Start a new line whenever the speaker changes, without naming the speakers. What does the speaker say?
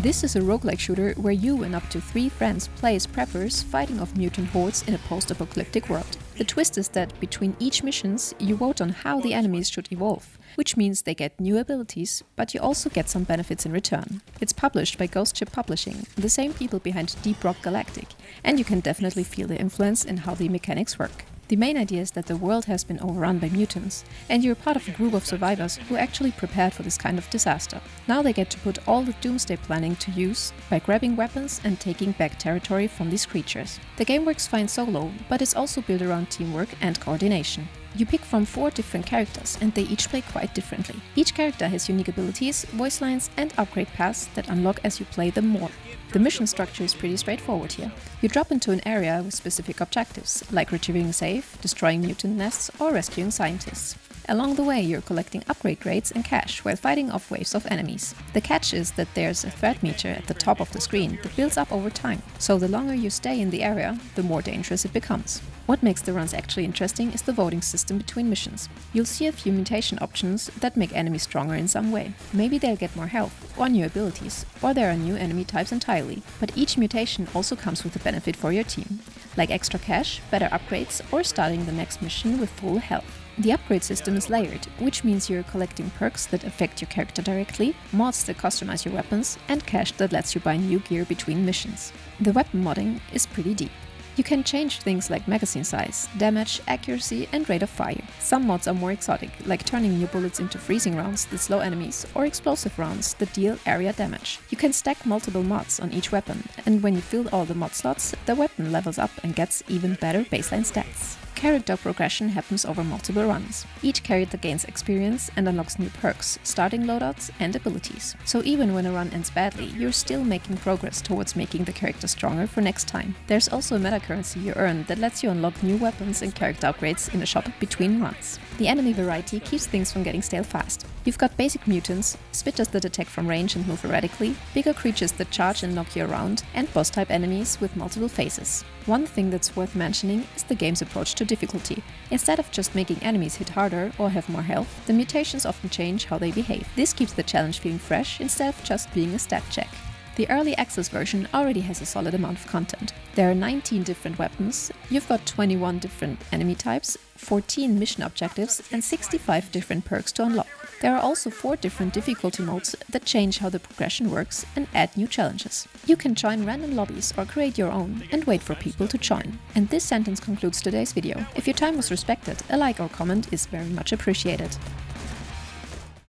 This is a roguelike shooter where you and up to 3 friends play as preppers fighting off mutant hordes in a post-apocalyptic world. The twist is that between each missions, you vote on how the enemies should evolve, which means they get new abilities, but you also get some benefits in return. It's published by Ghost Ship Publishing, the same people behind Deep Rock Galactic, and you can definitely feel the influence in how the mechanics work. The main idea is that the world has been overrun by mutants, and you're part of a group of survivors who actually prepared for this kind of disaster. Now they get to put all the doomsday planning to use by grabbing weapons and taking back territory from these creatures. The game works fine solo, but it's also built around teamwork and coordination. You pick from 4 different characters and they each play quite differently. Each character has unique abilities, voice lines and upgrade paths that unlock as you play them more. The mission structure is pretty straightforward here. You drop into an area with specific objectives, like retrieving a safe, destroying mutant nests or rescuing scientists. Along the way, you're collecting upgrade grades and cash while fighting off waves of enemies. The catch is that there's a threat meter at the top of the screen that builds up over time, so the longer you stay in the area, the more dangerous it becomes. What makes the runs actually interesting is the voting system between missions. You'll see a few mutation options that make enemies stronger in some way. Maybe they'll get more health, or new abilities, or there are new enemy types entirely. But each mutation also comes with a benefit for your team, like extra cash, better upgrades, or starting the next mission with full health. The upgrade system is layered, which means you're collecting perks that affect your character directly, mods that customize your weapons, and cash that lets you buy new gear between missions. The weapon modding is pretty deep. You can change things like magazine size, damage, accuracy and rate of fire. Some mods are more exotic, like turning your bullets into freezing rounds that slow enemies or explosive rounds that deal area damage. You can stack multiple mods on each weapon, and when you fill all the mod slots, the weapon levels up and gets even better baseline stats. Character progression happens over multiple runs. Each character gains experience and unlocks new perks, starting loadouts and abilities. So even when a run ends badly, you're still making progress towards making the character stronger for next time. There's also a meta currency you earn that lets you unlock new weapons and character upgrades in a shop between runs. The enemy variety keeps things from getting stale fast. You've got basic mutants, spitters that attack from range and move erratically, bigger creatures that charge and knock you around, and boss-type enemies with multiple phases. One thing that's worth mentioning is the game's approach to difficulty. Instead of just making enemies hit harder or have more health, the mutations often change how they behave. This keeps the challenge feeling fresh instead of just being a stat check. The early access version already has a solid amount of content. There are 19 different weapons, you've got 21 different enemy types, 14 mission objectives and 65 different perks to unlock. There are also 4 different difficulty modes that change how the progression works and add new challenges. You can join random lobbies or create your own and wait for people to join. And this sentence concludes today's video. If your time was respected, a like or comment is very much appreciated.